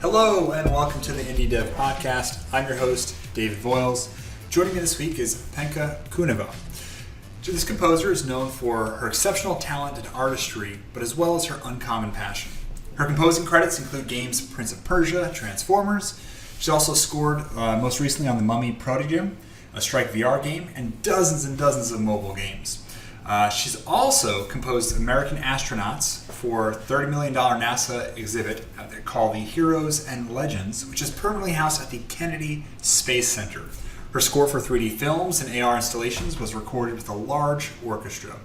Hello and welcome to the Indie Dev Podcast. I'm your host, David Voiles. Joining me this week is Penka Kouneva. This composer is known for her exceptional talent and artistry, but as well as her uncommon passion. Her composing credits include games Prince of Persia, Transformers. She's also scored most recently on the Mummy Prodigium Strike VR game, and dozens of mobile games. She's also composed American Astronauts for a $30 million NASA exhibit called the Heroes and Legends, which is permanently housed at the Kennedy Space Center. Her score for 3D films and AR installations was recorded with a large orchestra.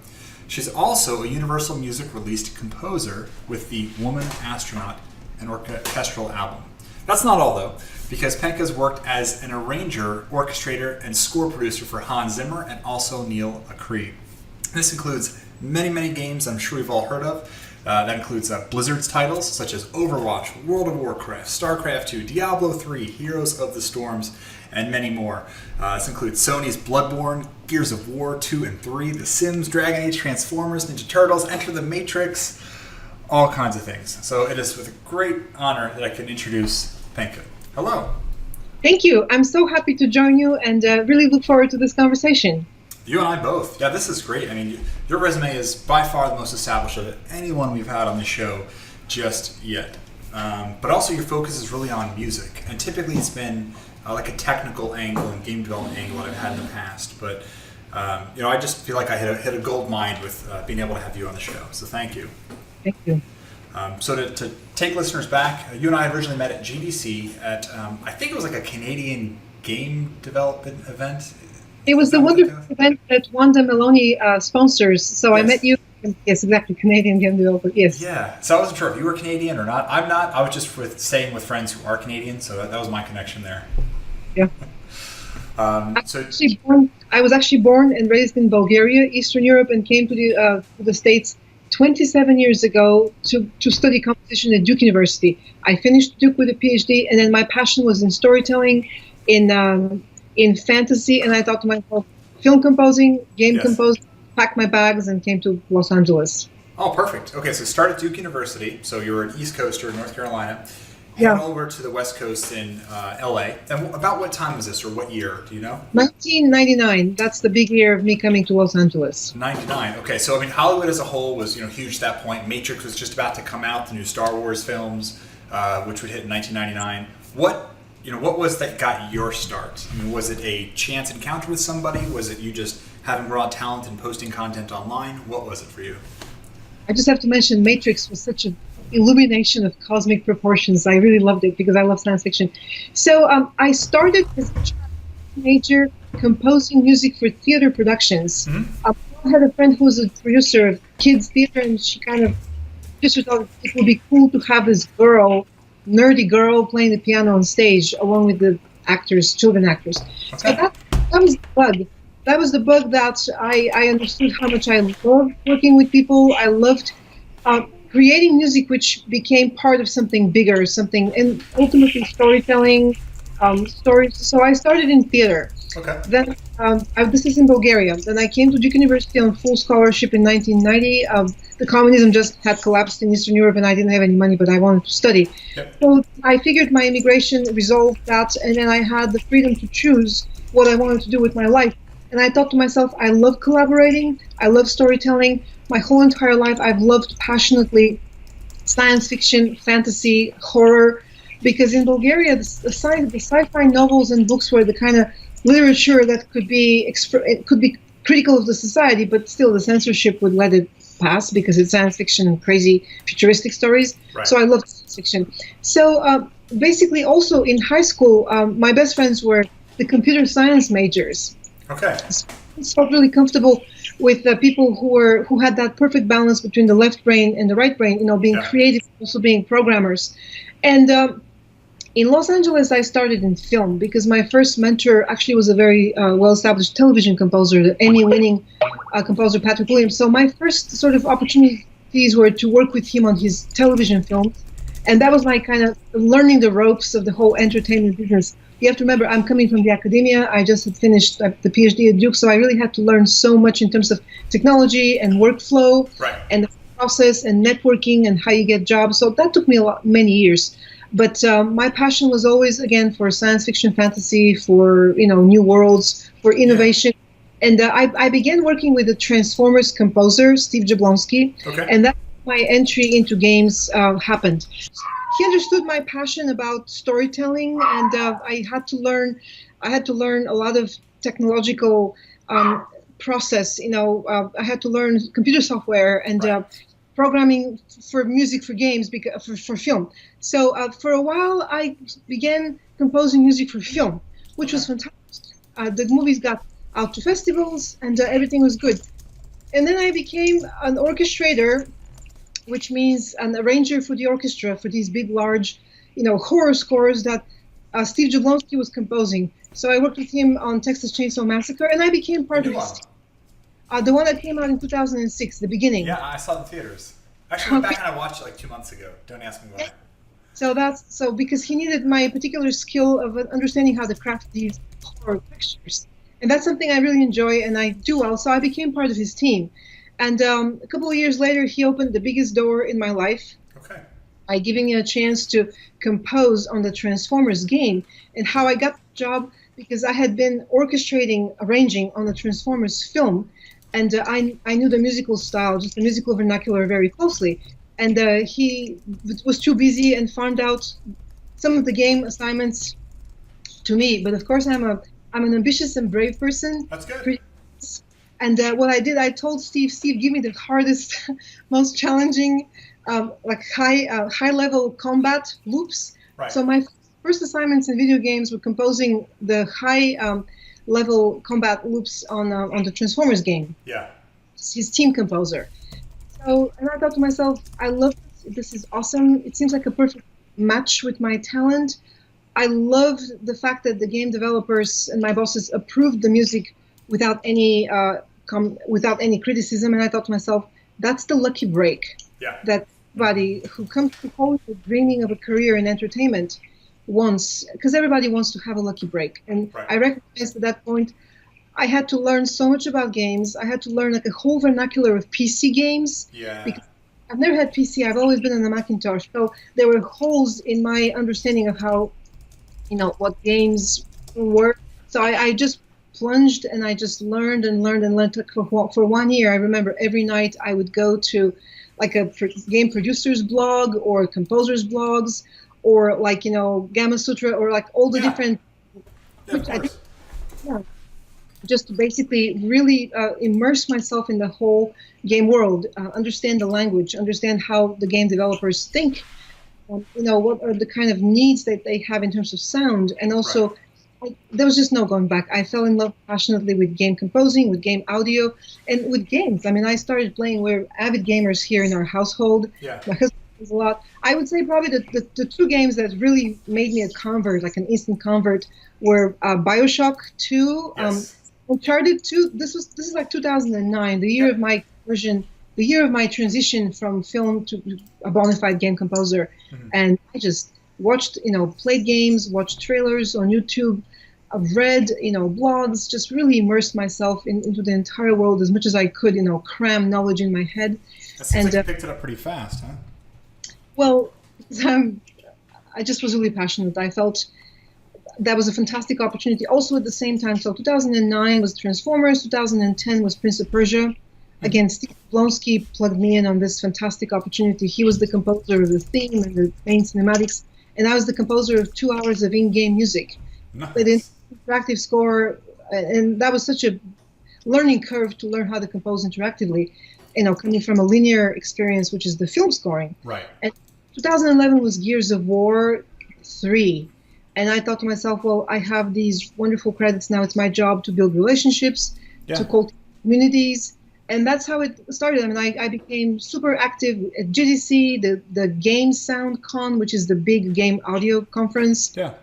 She's also a Universal Music released composer with the Woman Astronaut, an orchestral album. That's not all though, because Penka's worked as an arranger, orchestrator, and score producer for Hans Zimmer and also Neal Acree. This includes many games I'm sure we've all heard of. That includes Blizzard's titles such as Overwatch, World of Warcraft, Starcraft II, Diablo III, Heroes of the Storms, and many more. This includes Sony's Bloodborne, Gears of War 2 and 3, The Sims, Dragon Age, Transformers, Ninja Turtles, Enter the Matrix, all kinds of things. So it is with a great honor that I can introduce Penka. Hello. Thank you. I'm so happy to join you and really look forward to this conversation. You and I both. Yeah, this is great. I mean, your resume is by far the most established of anyone we've had on the show just yet. But also your focus is really on music. And typically it's been like a technical angle and game development angle that I've had in the past. But, I just feel like I hit a gold mine with being able to have you on the show. So thank you. Thank you. So to take listeners back, you and I originally met at GDC at, I think it was like a Canadian game development event. It was the wonderful event that Wanda Meloni sponsors. So yes. I met you. Yes, exactly. Canadian game developer. Yes. Yeah. So I wasn't sure if you were Canadian or not. I'm not. I was just staying with friends who are Canadian. So that was my connection there. Yeah. I was actually born and raised in Bulgaria, Eastern Europe, and came to the States 27 years ago to study composition at Duke University. I finished Duke with a PhD, and then my passion was in storytelling, in fantasy, and I thought to myself, film composing, game composing, packed my bags and came to Los Angeles. Oh, perfect. Okay, so start at Duke University. So you were an East Coaster in North Carolina. Yeah. Over to the West Coast in LA. And about what time was this, or what year? Do you know? 1999. That's the big year of me coming to Los Angeles. 99. Okay, so I mean, Hollywood as a whole was huge at that point. Matrix was just about to come out, the new Star Wars films, which would hit in 1999. What was that got your start? I mean, was it a chance encounter with somebody? Was it you just having raw talent and posting content online? What was it for you? I just have to mention Matrix was such an illumination of cosmic proportions. I really loved it because I love science fiction. So I started as a teenager composing music for theater productions. Mm-hmm. I had a friend who was a producer of kids theater, and she kind of just thought it would be cool to have this nerdy girl playing the piano on stage along with the actors, children actors. Okay. So that was the bug. That was the bug that I understood how much I loved working with people. I loved creating music which became part of something bigger, and ultimately storytelling, stories. So I started in theater. Okay. Then this is in Bulgaria. Then I came to Duke University on full scholarship in 1990. The communism just had collapsed in Eastern Europe, and I didn't have any money, but I wanted to study. Yep. So I figured my immigration resolved that, and then I had the freedom to choose what I wanted to do with my life. And I thought to myself, I love collaborating. I love storytelling. My whole entire life, I've loved passionately science fiction, fantasy, horror, because in Bulgaria, the sci-fi novels and books were the kind of literature that could be critical of the society, but still the censorship would let it pass because it's science fiction and crazy futuristic stories. Right. So I loved science fiction. So basically, also in high school, my best friends were the computer science majors. Okay. So I felt really comfortable with people who had that perfect balance between the left brain and the right brain, being creative, also being programmers. And in Los Angeles, I started in film because my first mentor actually was a very well-established television composer, the Emmy-winning composer Patrick Williams. So my first sort of opportunities were to work with him on his television films. And that was my kind of learning the ropes of the whole entertainment business. You have to remember, I'm coming from the academia. I just had finished the PhD at Duke, so I really had to learn so much in terms of technology and workflow, right, and the process and networking and how you get jobs. So that took me many years. But my passion was always, again, for science fiction, fantasy, for new worlds, for innovation. And I began working with the Transformers composer, Steve Jablonsky, and that's my entry into games happened. He understood my passion about storytelling, and I had to learn a lot of technological process. I had to learn computer software and programming for music for games, for film. So for a while, I began composing music for film, which was fantastic. The movies got out to festivals, and everything was good. And then I became an orchestrator, which means an arranger for the orchestra for these big, large, horror scores that Steve Jablonsky was composing. So I worked with him on Texas Chainsaw Massacre, and I became part of his team. The one that came out in 2006, the beginning. Yeah, I saw it in theaters. Actually, went back and I watched it like 2 months ago. Don't ask me why. So because he needed my particular skill of understanding how to craft these horror pictures. And that's something I really enjoy, and I do well. So I became part of his team. And a couple of years later, he opened the biggest door in my life by giving me a chance to compose on the Transformers game. And how I got the job, because I had been arranging on the Transformers film, and I knew the musical style, just the musical vernacular, very closely. And he was too busy and farmed out some of the game assignments to me. But of course, I'm an ambitious and brave person. That's good. And what I did, I told Steve, give me the hardest, most challenging, high level combat loops. Right. So my first assignments in video games were composing the high level combat loops on the Transformers game. Yeah. His team composer. So, and I thought to myself, I love this. This is awesome. It seems like a perfect match with my talent. I love the fact that the game developers and my bosses approved the music without any criticism, and I thought to myself, that's the lucky break that everybody who comes to Hollywood dreaming of a career in entertainment wants, because everybody wants to have a lucky break. And I recognized at that point I had to learn so much about games. I had to learn like a whole vernacular of PC games. Yeah. Because I've never had PC. I've always been on the Macintosh. So there were holes in my understanding of how, what games were. So I just plunged, and I just learned and learned and learned. For 1 year, I remember every night I would go to like a game producer's blog or composer's blogs, or Gamma Sutra, or like all the different. Just to basically really immerse myself in the whole game world, understand the language, understand how the game developers think, what are the kind of needs that they have in terms of sound, and also. There was just no going back. I fell in love passionately with game composing, with game audio, and with games. I mean, I started playing. We're avid gamers here in our household. Yeah. My husband plays a lot. I would say probably the two games that really made me a convert, like an instant convert, were BioShock 2, Uncharted 2. This is like 2009, the year of my conversion, the year of my transition from film to a bona fide game composer, and I just watched, played games, watched trailers on YouTube. I've read, blogs, just really immersed myself into the entire world as much as I could, cram knowledge in my head. That seems like you picked it up pretty fast, huh? Well, I just was really passionate. I felt that was a fantastic opportunity. Also at the same time, so 2009 was Transformers, 2010 was Prince of Persia. Again, Steve Jablonsky plugged me in on this fantastic opportunity. He was the composer of the theme and the main cinematics, and I was the composer of 2 hours of in-game music. Nice. The interactive score, and that was such a learning curve to learn how to compose interactively, coming from a linear experience, which is the film scoring. Right. And 2011 was Gears of War 3. And I thought to myself, well, I have these wonderful credits now. It's my job to build relationships, to cultivate communities. And that's how it started. I mean, I became super active at GDC, the Game Sound Con, which is the big game audio conference. Yeah.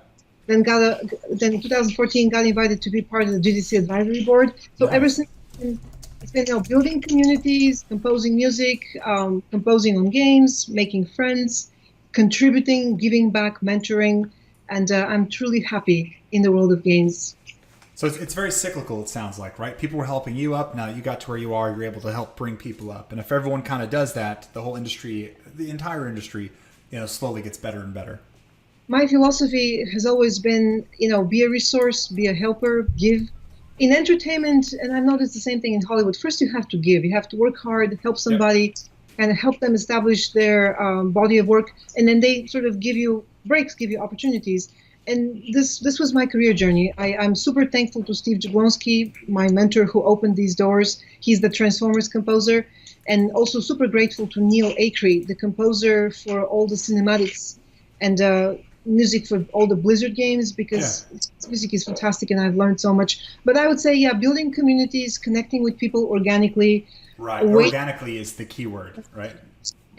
Then in 2014 got invited to be part of the GDC Advisory Board. So ever since it's been building communities, composing music, composing on games, making friends, contributing, giving back, mentoring, and I'm truly happy in the world of games. So it's very cyclical, it sounds like, right? People were helping you up. Now you got to where you are, you're able to help bring people up. And if everyone kind of does that, the whole industry, the entire industry, slowly gets better and better. my philosophy has always been, be a resource, be a helper, give. In entertainment, and I've noticed the same thing in Hollywood, first you have to give. You have to work hard, help Yep. somebody, and help them establish their body of work, and then they sort of give you breaks, give you opportunities. And this was my career journey. I'm super thankful to Steve Jablonski, my mentor who opened these doors. He's the Transformers composer. And also super grateful to Neal Acree, the composer for all the cinematics and music for all the Blizzard games, Yeah. because his music is fantastic and I've learned so much. But I would say, yeah, building communities, connecting with people organically. Right. Wait, Organically is the key word, right?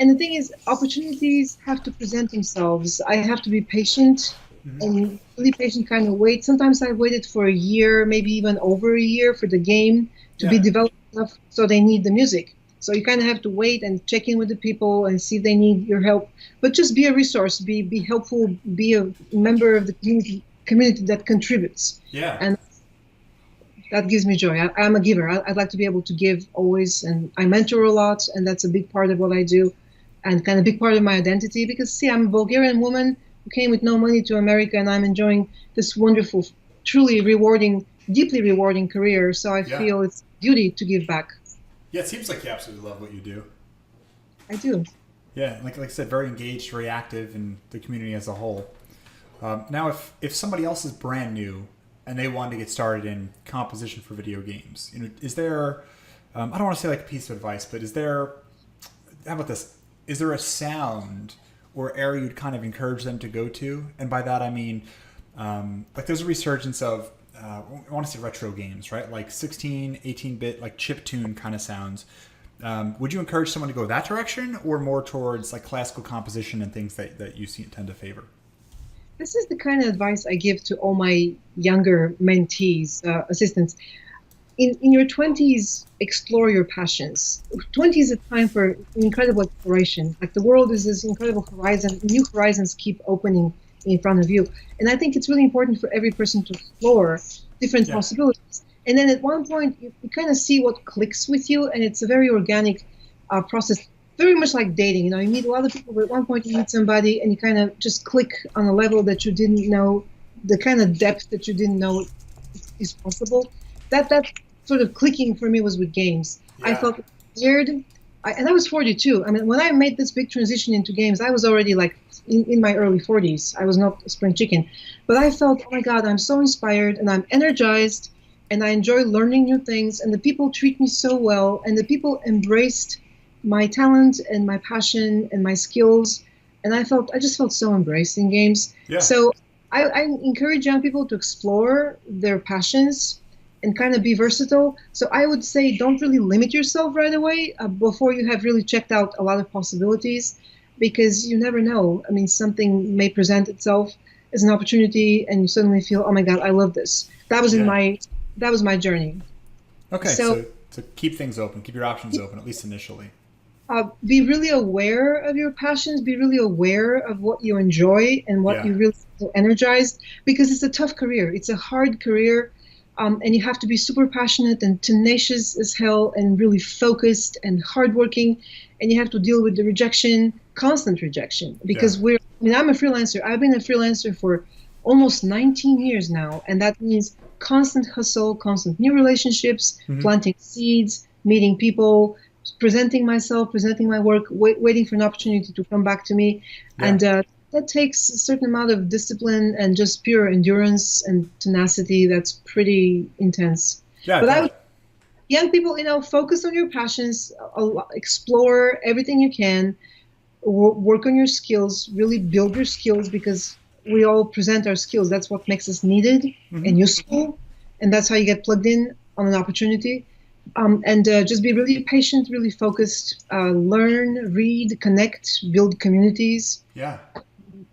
and the thing is, opportunities have to present themselves. I have to be patient and really patient kind of wait. Sometimes I waited for a year, maybe even over a year for the game to be Yeah. developed enough so they need the music. So you kind of have to wait and check in with the people and see if they need your help. But just be a resource, be helpful, be a member of the community that contributes. Yeah. And that gives me joy. I'm a giver. I'd like to be able to give always, and I mentor a lot, and that's a big part of what I do, and kind of a big part of my identity. Because see, I'm a Bulgarian woman who came with no money to America, and I'm enjoying this wonderful, truly rewarding, deeply rewarding career. So I Yeah. feel it's duty to give back. Yeah. It seems like you absolutely love what you do. I do. Yeah. Like I said, very engaged, very active in the community as a whole. Now, if somebody else is brand new and they want to get started in composition for video games, is there? I don't want to say like a piece of advice, but is there? How about this? Is there a sound or area you'd kind of encourage them to go to? And by that I mean, like there's a resurgence of I want to say retro games, right? Like 16, 18-bit, like chiptune kind of sounds. Would you encourage someone to go that direction, or more towards like classical composition and things that you tend to favor? This is the kind of advice I give to all my younger mentees, assistants. In your 20s, explore your passions. 20s is a time for incredible exploration. Like the world is this incredible horizon, new horizons keep opening in front of you. And I think it's really important for every person to explore different Yeah. possibilities. And then at one point, you kind of see what clicks with you, and it's a very organic process, very much like dating. You meet a lot of people, but at one point you meet somebody and you kind of just click on a level that you didn't know, the kind of depth that you didn't know is possible. That sort of clicking for me was with games. I Yeah. felt weird, and I was 42. I mean, when I made this big transition into games, I was already like in my early 40s. I was not a spring chicken, but I felt, oh my God, I'm so inspired and I'm energized, and I enjoy learning new things. And the people treat me so well, and the people embraced my talent and my passion and my skills, and I just felt so embraced in games. Yeah. So I encourage young people to explore their passions and kind of be versatile. So I would say don't really limit yourself right away before you have really checked out a lot of possibilities, because you never know. I mean, something may present itself as an opportunity, and you suddenly feel, oh my God, I love this. Yeah. That was my journey. Okay. So So keep things open, keep your options open, at least initially. be really aware of your passions, be really aware of what you enjoy and what Yeah. you really feel energized, because it's a tough career. It's a hard career, and you have to be super passionate and tenacious as hell and really focused and hardworking, and you have to deal with the rejection, constant rejection, because Yeah. I'm a freelancer. I've been a freelancer for almost 19 years now, and that means constant hustle, constant new relationships, planting seeds, meeting people, presenting myself, presenting my work, waiting for an opportunity to come back to me. Yeah. And that takes a certain amount of discipline and just pure endurance and tenacity that's pretty intense. Yeah. But Got it. young people, focus on your passions, explore everything you can, work on your skills, really build your skills, because we all present our skills. That's what makes us needed and useful, and that's how you get plugged in on an opportunity. And just be really patient, really focused, learn, read, connect, build communities, Yeah.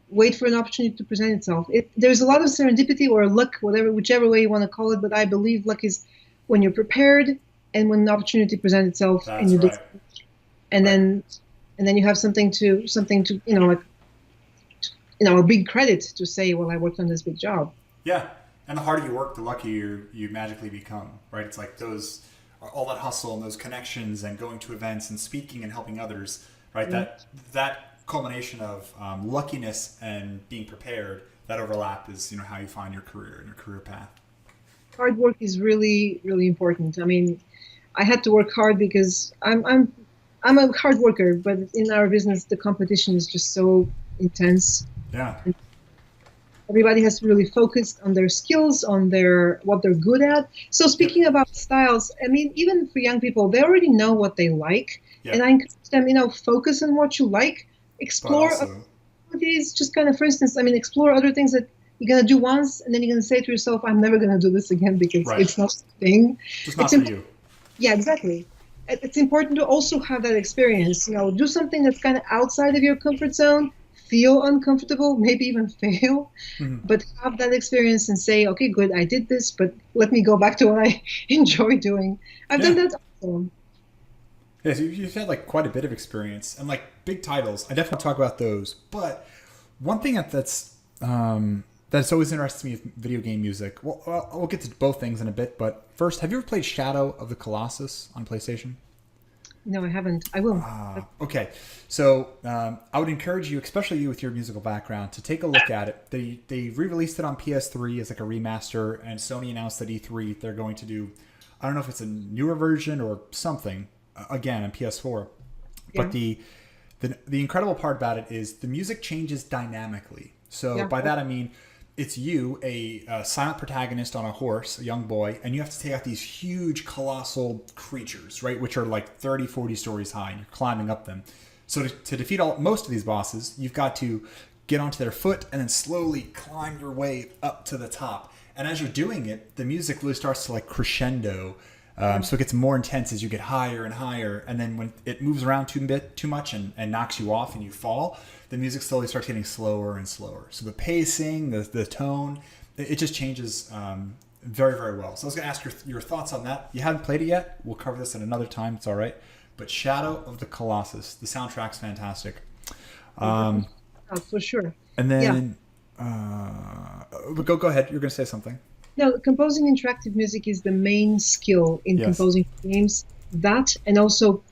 wait for an opportunity to present itself. There's a lot of serendipity or luck, whichever way you want to call it, but I believe luck is when you're prepared and when an opportunity presents itself and That's you right. and Right. then you have something to like a big credit to say, well, I worked on this big job. Yeah. And the harder you work, the luckier you magically become, right? It's like all that hustle and those connections and going to events and speaking and helping others, right? That culmination of luckiness and being prepared, that overlap is, how you find your career and your career path. Hard work is really, really important. I mean, I had to work hard because I'm a hard worker, but in our business, the competition is just so intense. Yeah. And everybody has to really focus on their skills, on what they're good at. So speaking about styles, I mean, even for young people, they already know what they like. Yep. And I encourage them, focus on what you like, explore activities, just kind of, for instance, I mean, explore other things that you're going to do once, and then you're going to say to yourself, I'm never going to do this again because it's not a thing. Just not for you. Yeah, exactly. It's important to also have that experience. Do something that's kind of outside of your comfort zone, feel uncomfortable, maybe even fail, but have that experience and say, okay, good, I did this, but let me go back to what I enjoy doing. I've done that also. Yeah, so you've had like quite a bit of experience and like big titles. I definitely talk about those. But one thing that's always interested me with video game music. Well, we'll get to both things in a bit. But first, have you ever played Shadow of the Colossus on PlayStation? No, I haven't. I will. Okay. So I would encourage you, especially you with your musical background, to take a look at it. They re-released it on PS3 as like a remaster, and Sony announced at E3 they're going to do, I don't know if it's a newer version or something, again on PS4. Yeah. But the incredible part about it is the music changes dynamically. So by that I mean it's you, a silent protagonist on a horse, a young boy, and you have to take out these huge colossal creatures, right, which are like 30, 40 stories high, and you're climbing up them. So to defeat most of these bosses, you've got to get onto their foot and then slowly climb your way up to the top. And as you're doing it, the music really starts to like crescendo. So it gets more intense as you get higher and higher. And then when it moves around too much and knocks you off and you fall, the music slowly starts getting slower and slower. So the pacing, the tone, it just changes very, very well. So I was going to ask your thoughts on that. You haven't played it yet. We'll cover this at another time. It's all right. But Shadow of the Colossus, the soundtrack's fantastic. For sure. And then, go ahead. You're going to say something. No, composing interactive music is the main skill in composing games. That, and also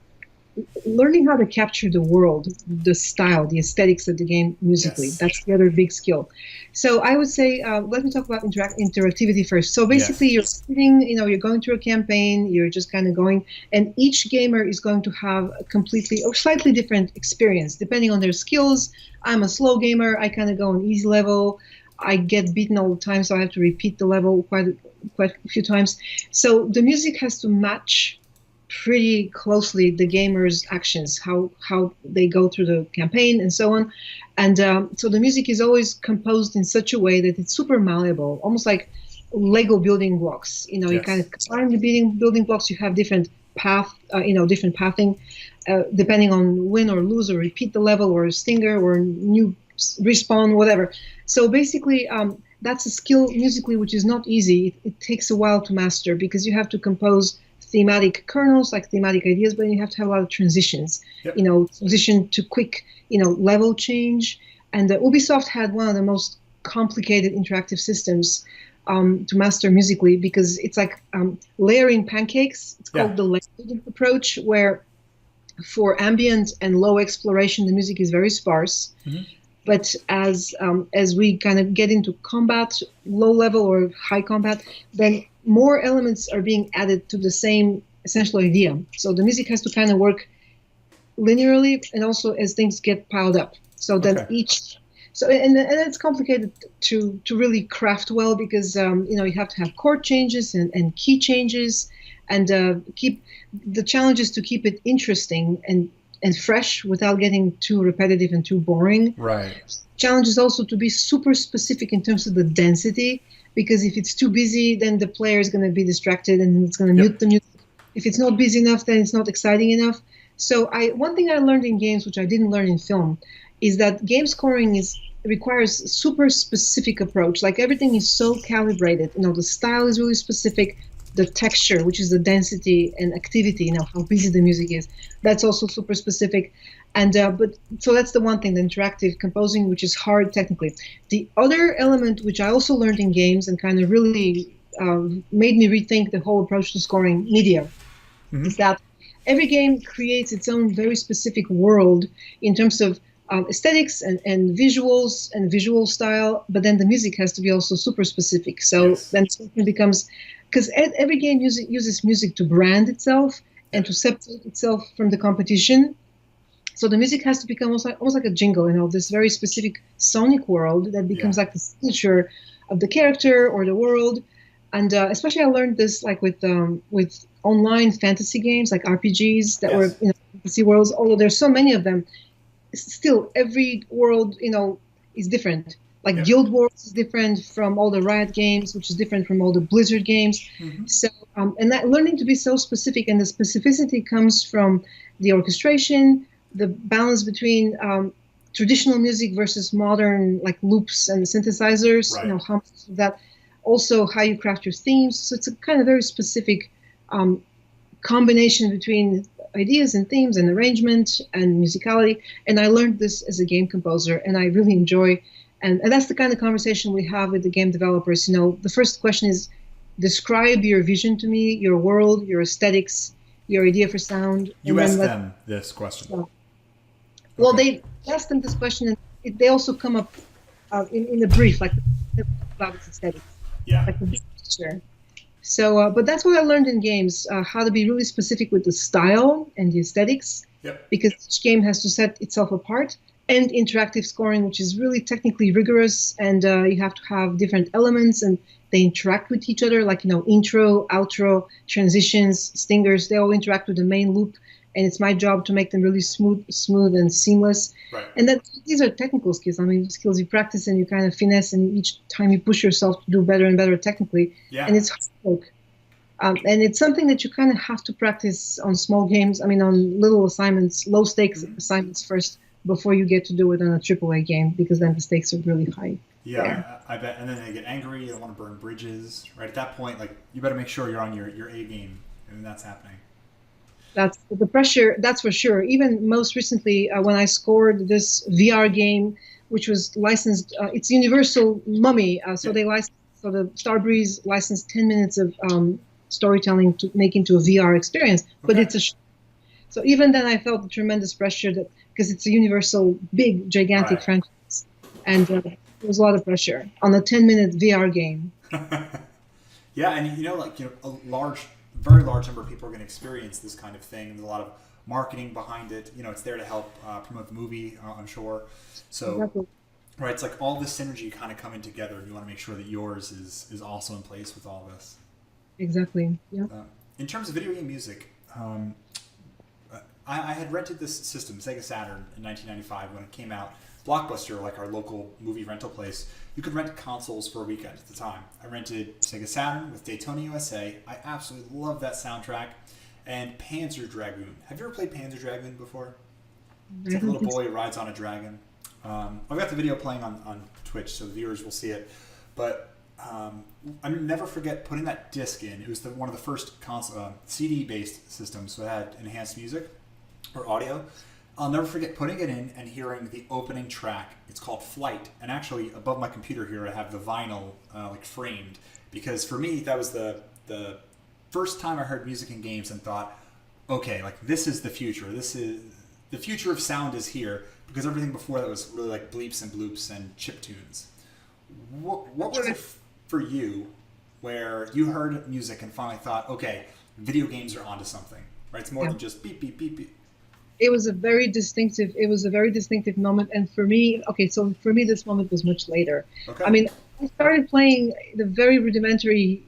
learning how to capture the world, the style, the aesthetics of the game musically. Yes. That's the other big skill. So I would say, let me talk about interactivity first. So basically, you're sitting, you're going through a campaign, you're just kind of going, and each gamer is going to have a completely or slightly different experience depending on their skills. I'm a slow gamer. I kind of go on easy level. I get beaten all the time, so I have to repeat the level quite a few times. So the music has to match pretty closely the gamer's actions, how they go through the campaign and so on. And so the music is always composed in such a way that it's super malleable, almost like Lego building blocks. You kind of climb the building blocks, you have different different pathing, depending on win or lose or repeat the level or stinger or new respawn, whatever. So basically, that's a skill musically which is not easy. It takes a while to master because you have to compose thematic kernels, like thematic ideas, but you have to have a lot of transitions. Transition to quick, level change. And Ubisoft had one of the most complicated interactive systems to master musically because it's like layering pancakes. It's called the layered approach, where for ambient and low exploration, the music is very sparse. Mm-hmm. But as we kind of get into combat, low level or high combat, then more elements are being added to the same essential idea. So the music has to kind of work linearly, and also as things get piled up. So then and it's complicated to really craft well because you have to have chord changes and key changes, and keep the challenge is to keep it interesting and fresh without getting too repetitive and too boring. Right. Challenge is also to be super specific in terms of the density, because if it's too busy, then the player is going to be distracted and it's going to mute the music. If it's not busy enough, then it's not exciting enough. So one thing I learned in games, which I didn't learn in film, is that game scoring requires super specific approach. Like everything is so calibrated. The style is really specific. The texture, which is the density and activity, how busy the music is, that's also super specific. And but so that's the one thing, the interactive composing, which is hard technically. The other element, which I also learned in games and kind of really made me rethink the whole approach to scoring media, is that every game creates its own very specific world in terms of aesthetics and visuals and visual style, but then the music has to be also super specific. So then it becomes, because every game uses music to brand itself and to separate itself from the competition. So the music has to become almost like a jingle, this very specific sonic world that becomes like the signature of the character or the world. And especially I learned this like with online fantasy games, like RPGs that were fantasy worlds, although there's so many of them. Still, every world, is different. Like Guild Wars is different from all the Riot games, which is different from all the Blizzard games. Mm-hmm. So, and that learning to be so specific, and the specificity comes from the orchestration, the balance between traditional music versus modern, like loops and synthesizers. Right. How much of that. Also, how you craft your themes. So it's a kind of very specific combination between ideas and themes and arrangement and musicality. And I learned this as a game composer, and I really enjoy. And that's the kind of conversation we have with the game developers. The first question is, describe your vision to me, your world, your aesthetics, your idea for sound. You asked them this question. Well, they asked them this question, and they also come up in the brief, like about its aesthetics. Yeah. Like the picture. So, but that's what I learned in games, how to be really specific with the style and the aesthetics, because each game has to set itself apart, and interactive scoring, which is really technically rigorous, and you have to have different elements, and they interact with each other, like, intro, outro, transitions, stingers, they all interact with the main loop, and it's my job to make them really smooth and seamless. Right. And these are technical skills. I mean, skills you practice and you kind of finesse, and each time you push yourself to do better and better technically. Yeah. And it's hard work. And it's something that you kind of have to practice on small games. I mean, on little assignments, low stakes assignments first, before you get to do it on a AAA game, because then the stakes are really high. Yeah, I bet. And then they get angry. They want to burn bridges. Right at that point, like, you better make sure you're on your A game, and that's happening. That's the pressure. That's for sure. Even most recently, when I scored this VR game, which was licensed, it's Universal Mummy. So they licensed. So the Starbreeze licensed 10 minutes of storytelling to make into a VR experience. But it's so even then, I felt the tremendous pressure because it's a Universal, big, gigantic franchise, and there was a lot of pressure on a 10-minute VR game. Yeah, and very large number of people are going to experience this kind of thing. There's a lot of marketing behind it. It's there to help promote the movie, I'm sure. So, it's like all this synergy kind of coming together, and you want to make sure that yours is also in place with all this. Exactly. Yeah. In terms of video game music, I had rented this system, Sega Saturn, in 1995 when it came out. Blockbuster, like our local movie rental place, you could rent consoles for a weekend at the time. I rented Sega Saturn with Daytona USA. I absolutely love that soundtrack. And Panzer Dragoon. Have you ever played Panzer Dragoon before? It's like a little boy who rides on a dragon. I've got the video playing on Twitch, so the viewers will see it. But I'll never forget putting that disc in. It was one of the first CD-based systems, so it had enhanced music or audio. I'll never forget putting it in and hearing the opening track. It's called Flight, and actually above my computer here I have the vinyl framed, because for me that was the first time I heard music in games and thought, okay, like, this is the future. This is the future of sound is here, because everything before that was really like bleeps and bloops and chiptunes. What was it for you where you heard music and finally thought, okay, video games are onto something, right? It's more than just beep, beep, beep, beep. It was a very distinctive moment. And for me, this moment was much later. Okay. I mean, I started playing the very rudimentary,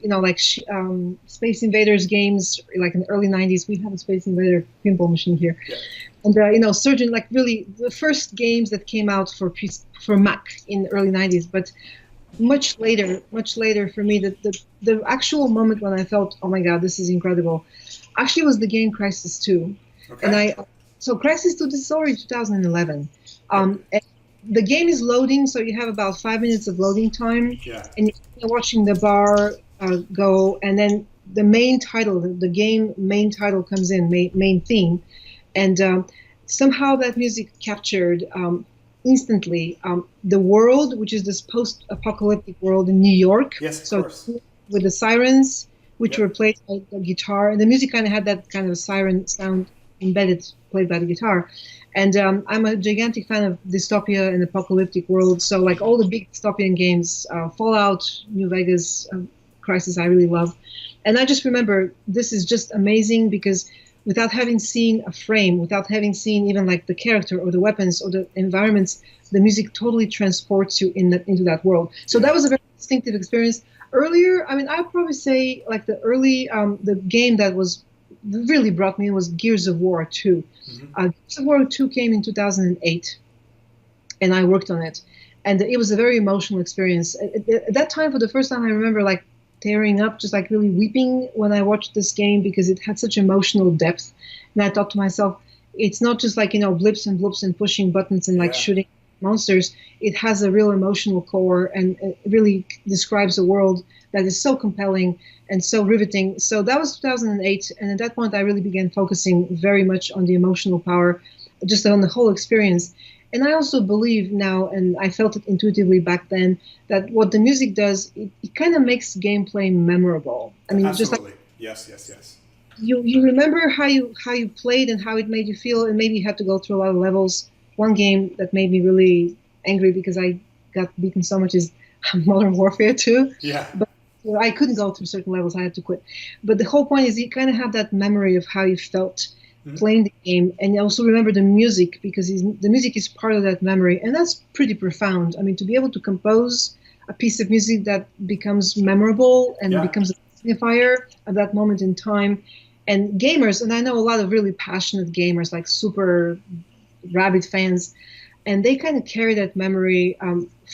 Space Invaders games, like in the early 90s. We have a Space Invader pinball machine here. Yeah. And, Surgeon, like really the first games that came out for Mac in the early 90s. But much later for me, the actual moment when I felt, oh my God, this is incredible, actually was the game Crysis II. Okay. And So Crysis II, this is already 2011. And the game is loading, so you have about 5 minutes of loading time. Yeah. And you're watching the bar go, and then the main title, the game main title comes in, main theme. And somehow that music captured instantly the world, which is this post-apocalyptic world in New York. Yes, of course. With the sirens, which were played by the guitar. And the music kind of had that kind of siren sound embedded, played by the guitar. And I'm a gigantic fan of dystopia and apocalyptic worlds. So like all the big dystopian games, Fallout, New Vegas, Crisis, I really love. And I just remember this is just amazing because without having seen a frame, without having seen even like the character or the weapons or the environments, the music totally transports you into that world. So that was a very distinctive experience. Earlier, I mean, I'd probably say like the early, the game that was really brought me in was Gears of War 2. Gears of War 2 came in 2008, and I worked on it. And it was a very emotional experience. At that time, for the first time, I remember like tearing up, just like really weeping when I watched this game because it had such emotional depth. And I thought to myself, it's not just like, blips and bloops and pushing buttons and like shooting monsters. It has a real emotional core, and it really describes a world that is so compelling and so riveting. So that was 2008. And at that point, I really began focusing very much on the emotional power, just on the whole experience. And I also believe now, and I felt it intuitively back then, that what the music does, it kind of makes gameplay memorable. I mean, absolutely. Just like Yes. You remember how you played and how it made you feel, and maybe you had to go through a lot of levels. One game that made me really angry because I got beaten so much is Modern Warfare 2. Yeah. But I couldn't go through certain levels. I had to quit. But the whole point is you kind of have that memory of how you felt playing the game, and you also remember the music because the music is part of that memory, and that's pretty profound. I mean, to be able to compose a piece of music that becomes memorable and becomes a signifier of that moment in time. And gamers, and I know a lot of really passionate gamers, like super rabid fans, and they kind of carry that memory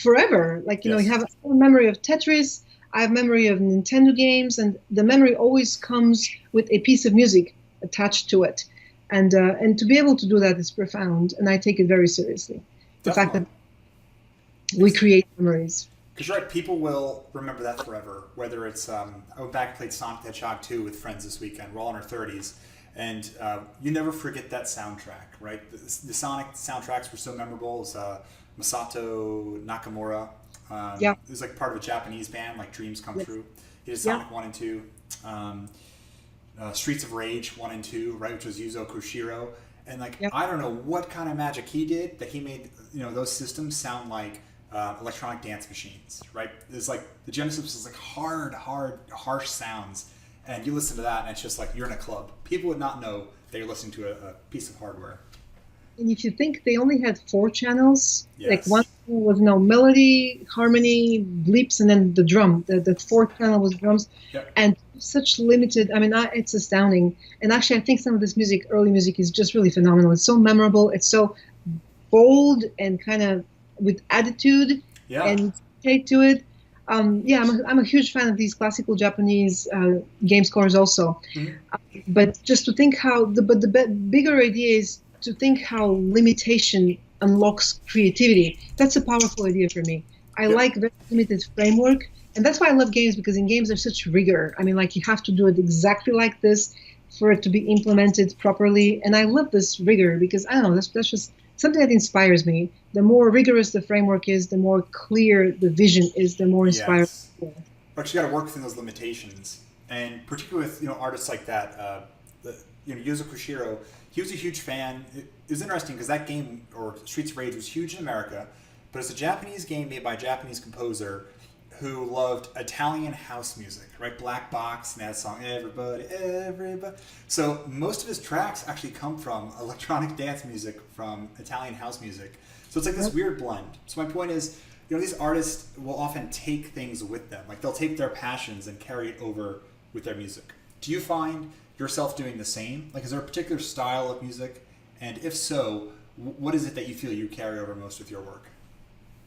forever. Like, you have a memory of Tetris, I have memory of Nintendo games, and the memory always comes with a piece of music attached to it. And to be able to do that is profound, and I take it very seriously. The fact that we create memories. Because you're right, people will remember that forever. Whether it's, I went back and played Sonic the Hedgehog 2 with friends this weekend. We're all in our 30s. And you never forget that soundtrack, right? The Sonic soundtracks were so memorable. It was Masato Nakamura. It was like part of a Japanese band, like Dreams Come True. He did Sonic 1 and 2. Streets of Rage 1 and 2, right, which was Yuzo Koshiro. And I don't know what kind of magic he did that he made those systems sound like electronic dance machines, right? It's like the Genesis is like hard, harsh sounds, and you listen to that and it's just like you're in a club. People would not know that you're listening to a piece of hardware. And if you think they only had 4 channels, like one was melody, harmony, bleeps, and then the drum. The 4th channel was drums, and such limited. I mean, it's astounding. And actually, I think some of this music, early music, is just really phenomenal. It's so memorable. It's so bold and kind of with attitude and take to it. I'm a huge fan of these classical Japanese game scores also. But just to think how the bigger idea is to think how limitation unlocks creativity. That's a powerful idea for me. I like very limited framework, and that's why I love games, because in games there's such rigor. I mean, like you have to do it exactly like this for it to be implemented properly, and I love this rigor because I don't know, that's just something that inspires me. The more rigorous the framework is, the more clear the vision is, the more inspired. But you got to work within those limitations, and particularly with artists like that. Yuzo Koshiro, he was a huge fan. It was interesting because that game, or Streets of Rage, was huge in America, but it's a Japanese game made by a Japanese composer who loved Italian house music, right? Black Box and that song, Everybody. So most of his tracks actually come from electronic dance music from Italian house music. So it's like this weird blend. So my point is, these artists will often take things with them. Like they'll take their passions and carry it over with their music. Do you find yourself doing the same? Like, is there a particular style of music? And if so, what is it that you feel you carry over most with your work?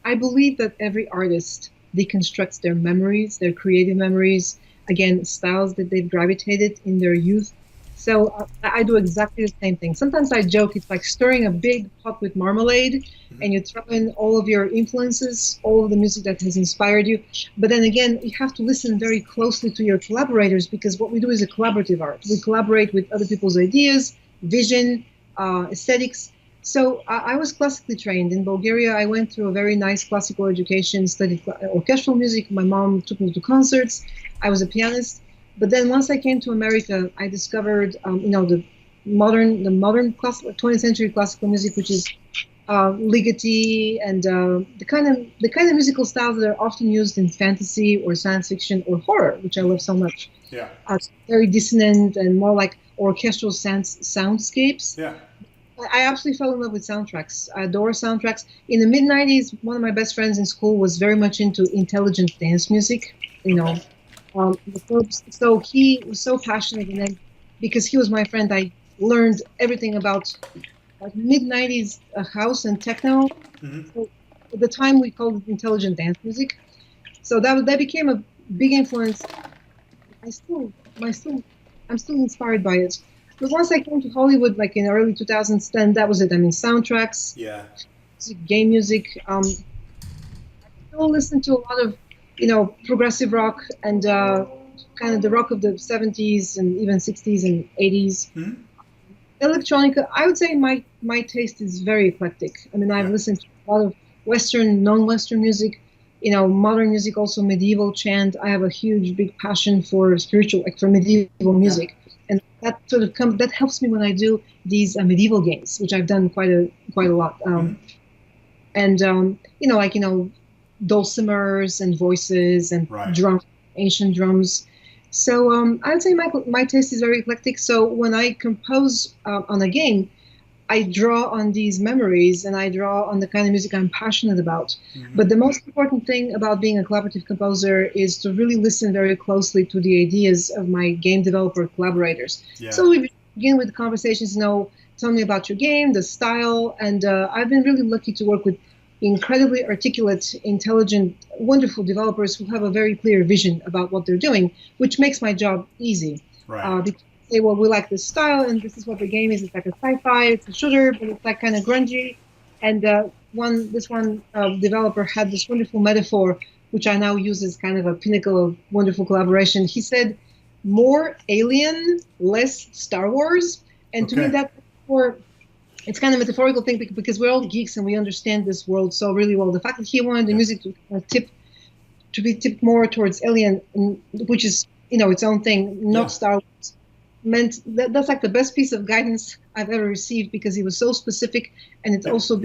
I believe that every artist deconstructs their memories, their creative memories, again, styles that they've gravitated in their youth. So I do exactly the same thing. Sometimes I joke, it's like stirring a big pot with marmalade, and you throw in all of your influences, all of the music that has inspired you. But then again, you have to listen very closely to your collaborators, because what we do is a collaborative art. We collaborate with other people's ideas, vision, aesthetics. So I was classically trained. In Bulgaria, I went through a very nice classical education, studied orchestral music. My mom took me to concerts. I was a pianist. But then once I came to America, I discovered, the the modern classical 20th century classical music, which is ligeti and the kind of musical styles that are often used in fantasy or science fiction or horror, which I love so much. Yeah. Very dissonant and more like orchestral soundscapes. Yeah. I absolutely fell in love with soundtracks. I adore soundtracks. In the mid '90s, one of my best friends in school was very much into intelligent dance music. Okay. So he was so passionate, and then because he was my friend, I learned everything about mid '90s house and techno. Mm-hmm. So at the time, we called it intelligent dance music. So that became a big influence. I still, I'm still inspired by it. But once I came to Hollywood, like in the early 2000s, then that was it. I mean, soundtracks, Yeah. game music. I still listen to a lot of, progressive rock and kind of the rock of the 70s and even 60s and 80s. Mm-hmm. Electronica, I would say my taste is very eclectic. I mean, I've listened to a lot of Western, non-Western music, modern music, also medieval chant. I have a huge, big passion for spiritual, like for medieval music. And that sort of that helps me when I do these medieval games, which I've done quite a lot. And dulcimers and voices and drums, ancient drums. So I would say my taste is very eclectic. So when I compose on a game, I draw on these memories and I draw on the kind of music I'm passionate about. Mm-hmm. But the most important thing about being a collaborative composer is to really listen very closely to the ideas of my game developer collaborators. Yeah. So we begin with conversations, tell me about your game, the style, and I've been really lucky to work with incredibly articulate, intelligent, wonderful developers who have a very clear vision about what they're doing, which makes my job easy. Right. Because they say, well, we like this style, and this is what the game is. It's like a sci-fi, it's a shooter, but it's like kind of grungy. And this one developer had this wonderful metaphor, which I now use as kind of a pinnacle of wonderful collaboration. He said, more Alien, less Star Wars. And to me, that metaphor, it's kind of a metaphorical thing because we're all geeks and we understand this world so really well. The fact that he wanted the music to be tipped more towards Alien, which is its own thing, not Star Wars, meant that's like the best piece of guidance I've ever received because he was so specific, and it also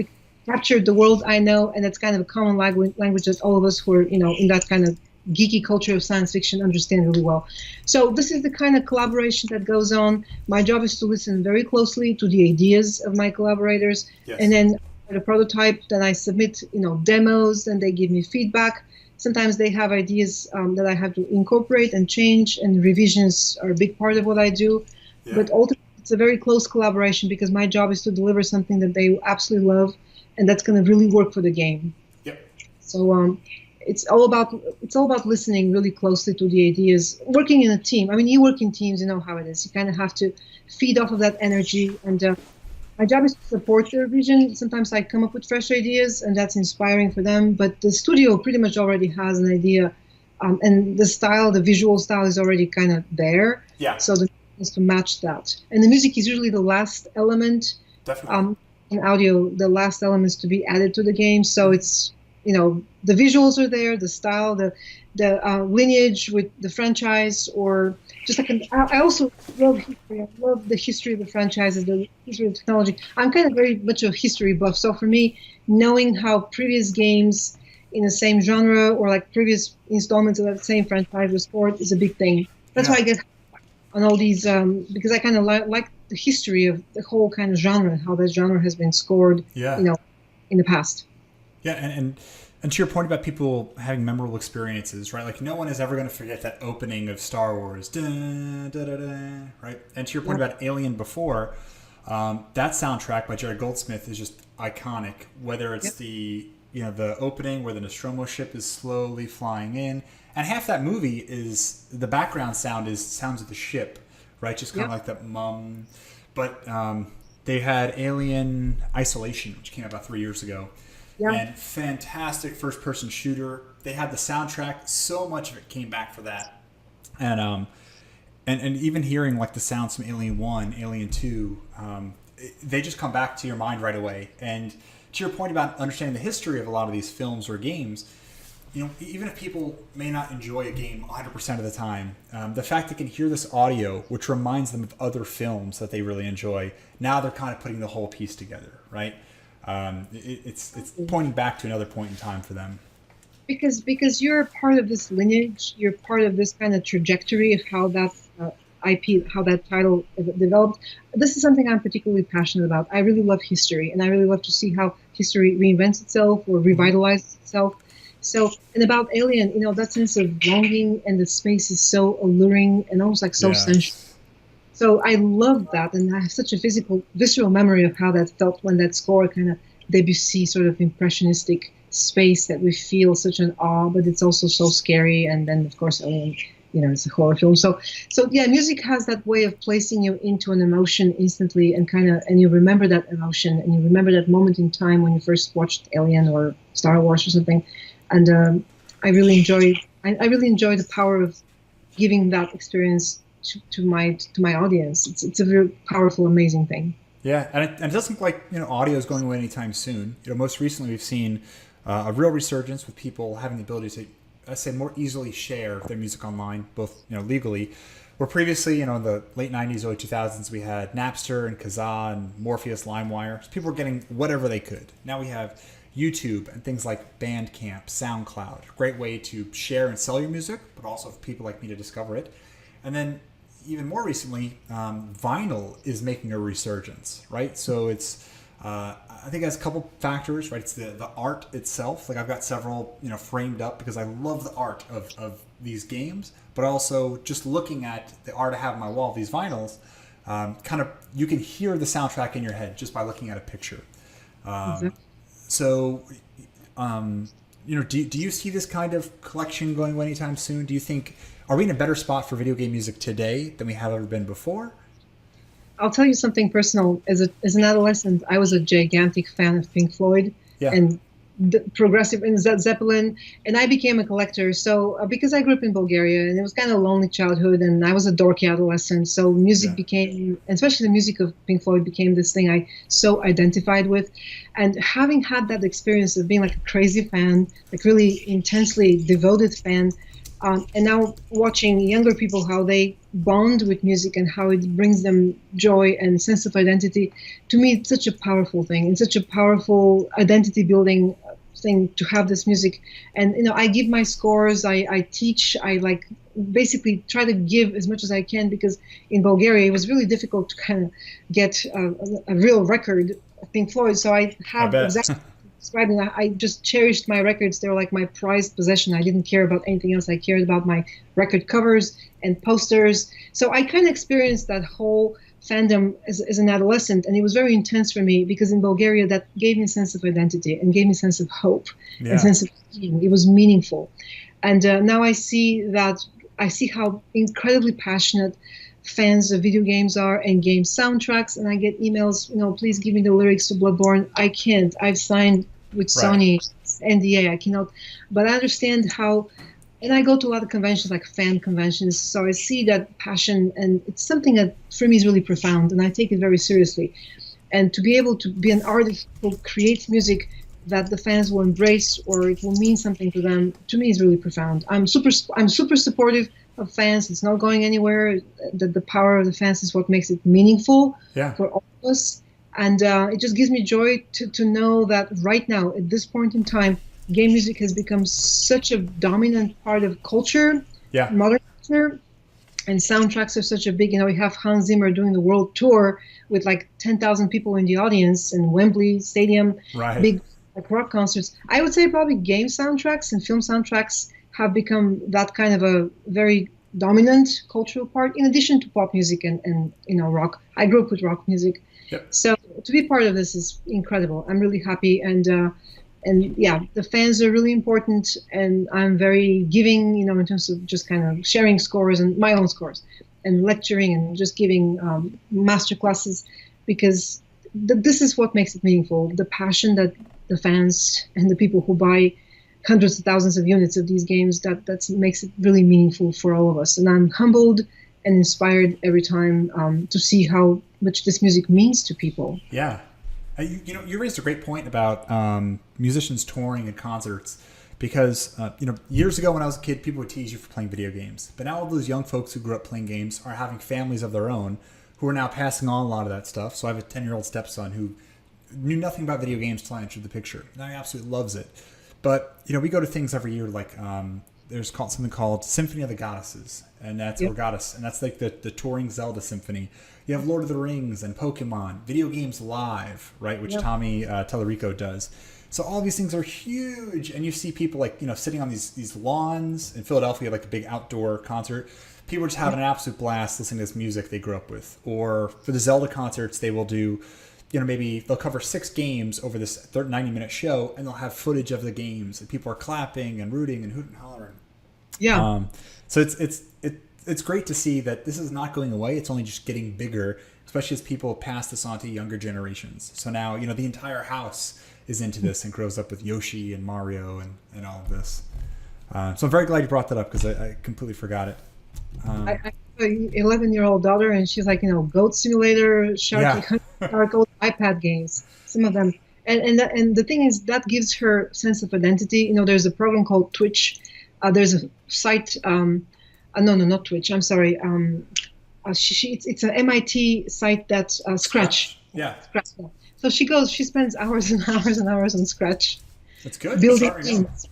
captured the world I know, and it's kind of a common language that all of us who are in that kind of geeky culture of science fiction understand really well. So this is the kind of collaboration that goes on. My job is to listen very closely to the ideas of my collaborators, and then the prototype, then I submit demos, and they give me feedback. Sometimes they have ideas that I have to incorporate and change, and revisions are a big part of what I do. But ultimately, it's a very close collaboration because my job is to deliver something that they absolutely love, and that's going to really work for the game. So it's all about listening really closely to the ideas, working in a team. I mean, you work in teams, you know how it is. You kind of have to feed off of that energy, and my job is to support their vision. Sometimes I come up with fresh ideas, and that's inspiring for them. But the studio pretty much already has an idea, and the visual style is already kind of there. Yeah. So the is to match that, and the music is usually the last element. Definitely. In audio, the last elements to be added to the game. So it's the visuals are there, the style, the lineage with the franchise, or just like I also love history. I love the history of the franchises, the history of technology. I'm kind of very much a history buff. So for me, knowing how previous games in the same genre or like previous installments of that same franchise were scored is a big thing. That's why I get on all these because I kind of like the history of the whole kind of genre, how that genre has been scored, in the past. Yeah, and to your point about people having memorable experiences, right? Like no one is ever going to forget that opening of Star Wars, da, da, da, da, right? And to your point about Alien before, that soundtrack by Jerry Goldsmith is just iconic. Whether it's the opening where the Nostromo ship is slowly flying in, and half that movie is the background sounds of the ship, right? Just kind of like that But they had Alien Isolation, which came out about 3 years ago. Yeah. And fantastic first-person shooter. They had the soundtrack. So much of it came back for that. And even hearing like the sounds from Alien 1, Alien 2, they just come back to your mind right away. And to your point about understanding the history of a lot of these films or games, even if people may not enjoy a game 100% of the time, the fact they can hear this audio, which reminds them of other films that they really enjoy, now they're kind of putting the whole piece together, right? It's pointing back to another point in time for them. Because you're part of this lineage, you're part of this kind of trajectory of how that IP, how that title developed. This is something I'm particularly passionate about. I really love history, and I really love to see how history reinvents itself or revitalizes itself. So, and about Alien, that sense of longing and the space is so alluring and almost like so sensual. So I love that, and I have such a visceral memory of how that felt when that score kind of Debussy sort of impressionistic space that we feel such an awe, but it's also so scary. And then, of course, Alien, it's a horror film. So yeah, music has that way of placing you into an emotion instantly, and you remember that emotion, and you remember that moment in time when you first watched Alien or Star Wars or something. And I really enjoy the power of giving that experience to my audience. It's a very powerful, amazing thing. Yeah, and it doesn't look like audio is going away anytime soon. Most recently we've seen a real resurgence with people having the ability to, let's say, more easily share their music online, both legally. Where previously, in the late 90s, early 2000s, we had Napster and Kazaa and Morpheus, LimeWire. So people were getting whatever they could. Now we have YouTube and things like Bandcamp, SoundCloud. Great way to share and sell your music, but also for people like me to discover it. And then even more recently, vinyl is making a resurgence, right? So it's, I think it has a couple factors, right? It's the art itself. Like I've got several, framed up because I love the art of these games, but also just looking at the art I have on my wall, these vinyls, you can hear the soundtrack in your head just by looking at a picture. Exactly. So, do you see this kind of collection going away anytime soon? Do you think, are we in a better spot for video game music today than we have ever been before? I'll tell you something personal. As an adolescent, I was a gigantic fan of Pink Floyd and the progressive and Zeppelin, and I became a collector. So because I grew up in Bulgaria, and it was kind of a lonely childhood, and I was a dorky adolescent, so music became, especially the music of Pink Floyd, became this thing I so identified with. And having had that experience of being like a crazy fan, like really intensely devoted fan, and now watching younger people, how they bond with music and how it brings them joy and sense of identity, to me, it's such a powerful thing. It's such a powerful identity building thing to have this music. And, I give my scores, I teach, I basically try to give as much as I can, because in Bulgaria, it was really difficult to kind of get a real record of Pink Floyd. So I have exactly describing. I just cherished my records. They were like my prized possession. I didn't care about anything else. I cared about my record covers and posters. So I kind of experienced that whole fandom as an adolescent, and it was very intense for me, because in Bulgaria that gave me a sense of identity and gave me a sense of hope, and a sense of being. It was meaningful. And now I see how incredibly passionate fans of video games are and game soundtracks, and I get emails, please give me the lyrics to Bloodborne. I can't. I've signed with Sony NDA. I cannot. But I understand how, and I go to a lot of conventions, like fan conventions, so I see that passion, and it's something that for me is really profound, and I take it very seriously. And to be able to be an artist who creates music that the fans will embrace, or it will mean something to them, to me is really profound. I'm super supportive of fans. It's not going anywhere. The power of the fans is what makes it meaningful for all of us. And it just gives me joy to know that right now, at this point in time, game music has become such a dominant part of culture, modern culture, and soundtracks are such a big, we have Hans Zimmer doing the world tour with like 10,000 people in the audience in Wembley Stadium, big rock concerts. I would say probably game soundtracks and film soundtracks have become that kind of a very dominant cultural part, in addition to pop music and rock. I grew up with rock music. So to be part of this is incredible. I'm really happy, and the fans are really important, and I'm very giving, in terms of just kind of sharing scores and my own scores and lecturing and just giving master classes, because this is what makes it meaningful. The passion that the fans and the people who buy hundreds of thousands of units of these games, that makes it really meaningful for all of us. And I'm humbled and inspired every time to see how much this music means to people. Yeah. You raised a great point about musicians touring and concerts, because years ago when I was a kid, people would tease you for playing video games. But now all those young folks who grew up playing games are having families of their own who are now passing on a lot of that stuff. So I have a 10-year-old stepson who knew nothing about video games until I entered the picture. Now he absolutely loves it. But we go to things every year like there's something called Symphony of the Goddesses, and that's or Goddess, and that's like the touring Zelda symphony. You have Lord of the Rings and Pokemon, Video Games Live, right, which Tommy Tallarico does. So all these things are huge, and you see people like sitting on these lawns in Philadelphia, like a big outdoor concert. People are just having an absolute blast listening to this music they grew up with. Or for the Zelda concerts, they will do, maybe they'll cover 6 games over this 90-minute show, and they'll have footage of the games, and people are clapping and rooting and hooting and hollering. Yeah. So it's great to see that this is not going away. It's only just getting bigger, especially as people pass this on to younger generations. So now, the entire house is into this and grows up with Yoshi and Mario and all of this. So I'm very glad you brought that up because I completely forgot it. I have an 11-year-old daughter, and she's like, Goat Simulator, Shark, all iPad games, some of them. And the thing is, that gives her sense of identity. There's a program called Twitch. There's a site, no, not Twitch, I'm sorry. It's an MIT site that's Scratch. Yeah. Scratch. So she spends hours and hours and hours on Scratch. That's good. Building games.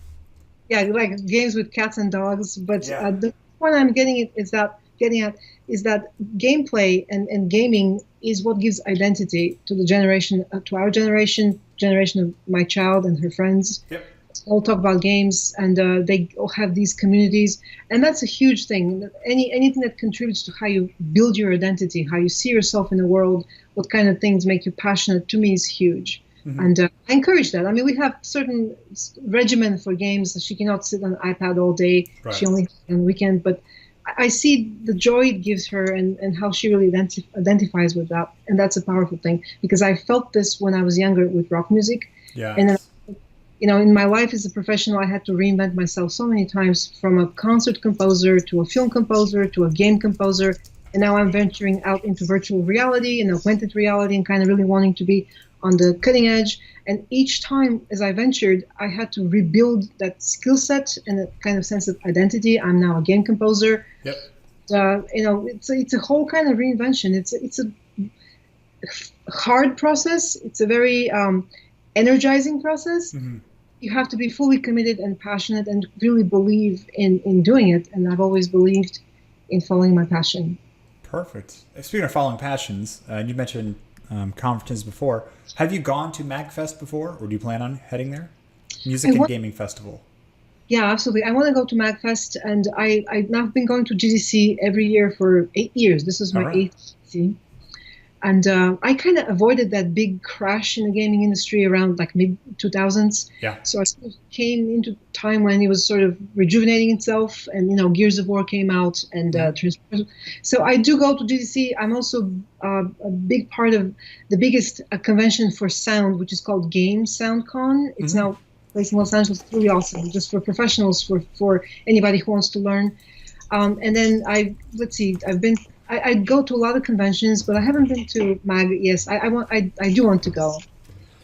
Yeah, like games with cats and dogs. But the point I'm getting at is that gameplay and gaming is what gives identity to the generation, to our generation of my child and her friends. Yep. All talk about games, and they all have these communities, and that's a huge thing. Anything that contributes to how you build your identity, how you see yourself in the world, what kind of things make you passionate, to me is huge. Mm-hmm. And I encourage that. I mean, we have certain regimen for games. She cannot sit on an iPad all day. Right. She only on the weekend. But I see the joy it gives her and how she really identifies with that, and that's a powerful thing because I felt this when I was younger with rock music. Yeah. And then, in my life as a professional, I had to reinvent myself so many times, from a concert composer to a film composer to a game composer. And now I'm venturing out into virtual reality and augmented reality and kind of really wanting to be on the cutting edge. And each time as I ventured, I had to rebuild that skill set and that kind of sense of identity. I'm now a game composer. Yep. It's a whole kind of reinvention. It's a hard process. It's a very energizing process. Mm-hmm. You have to be fully committed and passionate and really believe in doing it. And I've always believed in following my passion. Perfect. Speaking of following passions, you mentioned conferences before. Have you gone to MagFest before, or do you plan on heading there? Music and Gaming Festival. Yeah, absolutely. I want to go to MagFest, and I've been going to GDC every year for 8 years. This is my 8th GDC. And I kind of avoided that big crash in the gaming industry around like mid-2000s. Yeah. So I sort of came into a time when it was sort of rejuvenating itself, and Gears of War came out, and so I do go to GDC. I'm also a big part of the biggest convention for sound, which is called Game SoundCon. It's now placed in Los Angeles. It's really awesome, just for professionals, for anybody who wants to learn. And then I've been. I go to a lot of conventions, but I haven't been to MAG. Yes, I do want to go.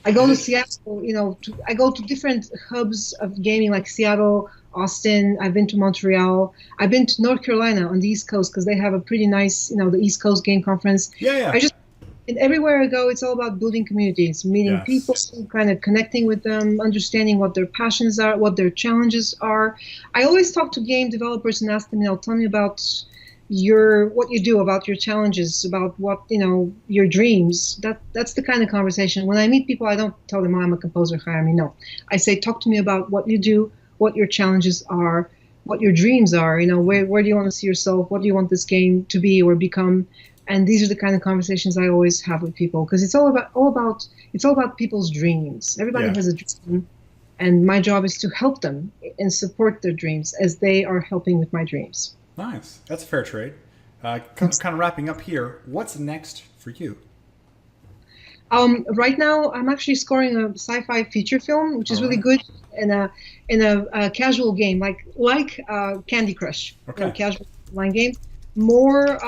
I go to Seattle. I go to different hubs of gaming, like Seattle, Austin. I've been to Montreal. I've been to North Carolina on the East Coast because they have a pretty nice, the East Coast Game Conference. Yeah. And everywhere I go, it's all about building communities, meeting people, kind of connecting with them, understanding what their passions are, what their challenges are. I always talk to game developers and ask them, tell me about what you do, about your challenges, about what your dreams. That's the kind of conversation. When I meet people, I don't tell them I'm a composer, hire me. No, I say talk to me about what you do, what your challenges are, what your dreams are. Where do you want to see yourself? What do you want this game to be or become? And these are the kind of conversations I always have with people, because it's all about people's dreams. Everybody has a dream, and my job is to help them and support their dreams as they are helping with my dreams. Nice. That's a fair trade. Kind of wrapping up here, what's next for you? Right now, I'm actually scoring a sci-fi feature film, which is really good, in a casual game, like Candy Crush, a casual online game. More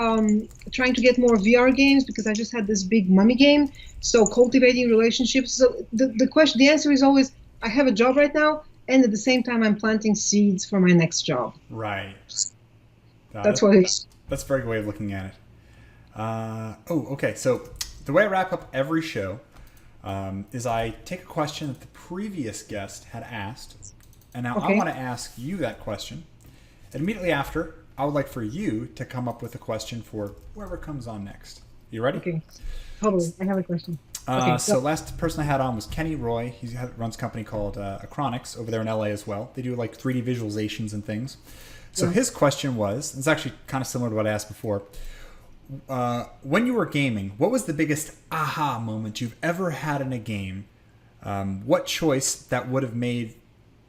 trying to get more VR games, because I just had this big mummy game. So cultivating relationships. So the answer is always, I have a job right now, and at the same time, I'm planting seeds for my next job. Right. That's what it is. That's a very good way of looking at it. Okay. So the way I wrap up every show is I take a question that the previous guest had asked, and now I want to ask you that question. And immediately after, I would like for you to come up with a question for whoever comes on next. You ready? Okay. Totally. I have a question. So last person I had on was Kenny Roy. He runs a company called Acronics over there in LA as well. They do like 3D visualizations and things. So his question was, it's actually kind of similar to what I asked before. When you were gaming, what was the biggest aha moment you've ever had in a game? What choice that would have made...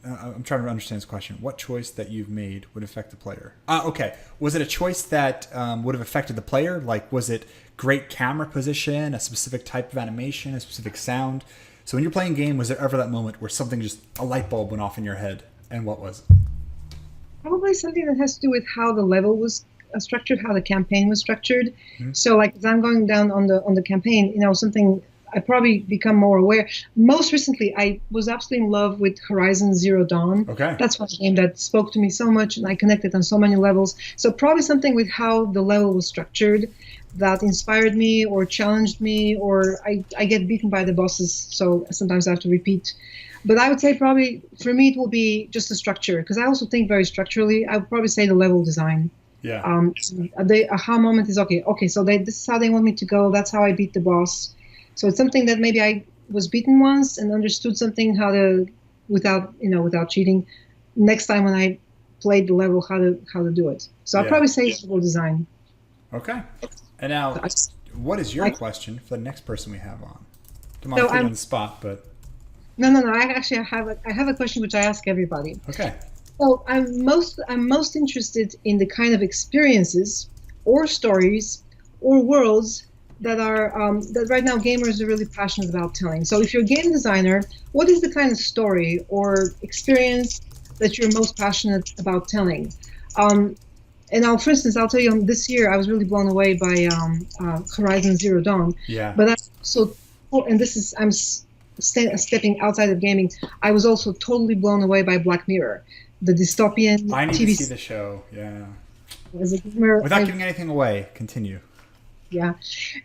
I'm trying to understand this question. What choice that you've made would affect the player? Okay. Was it a choice that would have affected the player? Like, was it great camera position, a specific type of animation, a specific sound? So when you're playing a game, was there ever that moment where something just, a light bulb went off in your head? And what was it? Probably something that has to do with how the level was structured, how the campaign was structured. Mm-hmm. So, like, as I'm going down on the campaign, something I probably become more aware. Most recently, I was absolutely in love with Horizon Zero Dawn. Okay. That's one game that spoke to me so much, and I connected on so many levels. So probably something with how the level was structured that inspired me or challenged me, or I get beaten by the bosses, so sometimes I have to repeat. But I would say probably, for me, it will be just the structure, because I also think very structurally. I would probably say the level design. Yeah. The aha moment is, okay, so this is how they want me to go. That's how I beat the boss. So it's something that maybe I was beaten once and understood something without cheating. Next time when I played the level, how to do it. So I'll probably say level design. Okay. And now, what is your question for the next person we have on? Come on, put you on the spot, but... No. I have a question which I ask everybody. Okay. So I'm most interested in the kind of experiences or stories or worlds that are that right now gamers are really passionate about telling. So if you're a game designer, what is the kind of story or experience that you're most passionate about telling? And for instance, I'll tell you, this year I was really blown away by Horizon Zero Dawn. Yeah. But I'm stepping outside of gaming. I was also totally blown away by Black Mirror, the dystopian I need TV to see the show. Yeah. As a gamer, Without giving anything away, continue. Yeah.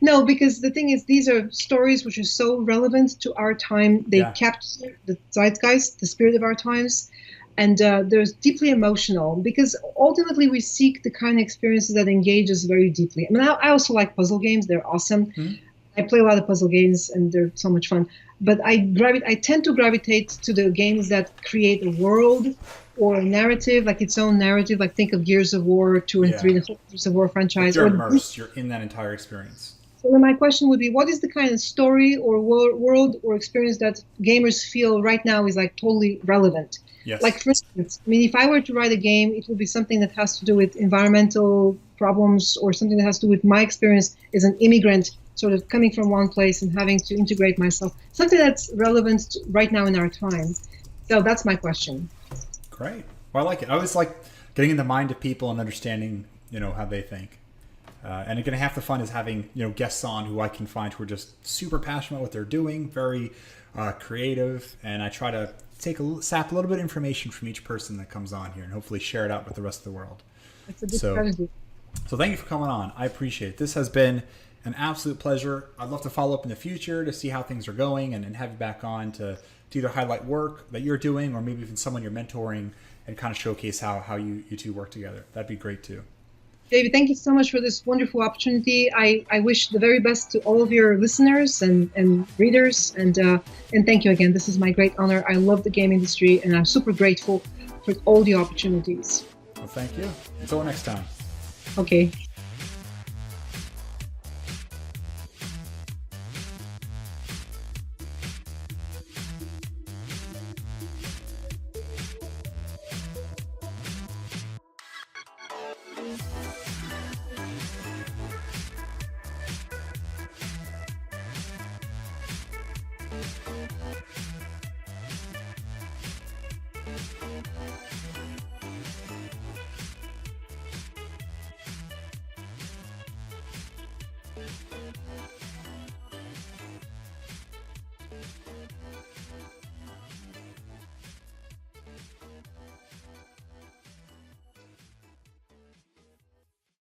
No, because the thing is, these are stories which are so relevant to our time. They capture the zeitgeist, the spirit of our times. And they're deeply emotional because ultimately we seek the kind of experiences that engage us very deeply. I mean, I also like puzzle games. They're awesome. Mm-hmm. I play a lot of puzzle games and they're so much fun. But I tend to gravitate to the games that create a world or a narrative, like its own narrative. Like think of Gears of War 2 and 3, the whole Gears of War franchise. Like you're immersed. You're in that entire experience. So then my question would be, what is the kind of story or world or experience that gamers feel right now is like totally relevant? Yes. Like, for instance, I mean, if I were to write a game, it would be something that has to do with environmental problems or something that has to do with my experience as an immigrant, sort of coming from one place and having to integrate myself. Something that's relevant right now in our time. So that's my question. Great. Well, I like it. I always like getting in the mind of people and understanding, how they think. And again, half the fun is having, guests on who I can find who are just super passionate about what they're doing, very creative, and I try to sap a little bit of information from each person that comes on here and hopefully share it out with the rest of the world. That's a good strategy. So thank you for coming on. I appreciate it. This has been an absolute pleasure. I'd love to follow up in the future to see how things are going and have you back on to either highlight work that you're doing or maybe even someone you're mentoring and kind of showcase how you two work together. That'd be great too. David, thank you so much for this wonderful opportunity. I wish the very best to all of your listeners and readers, and thank you again. This is my great honor. I love the game industry, and I'm super grateful for all the opportunities. Well, thank you. Until next time. Okay.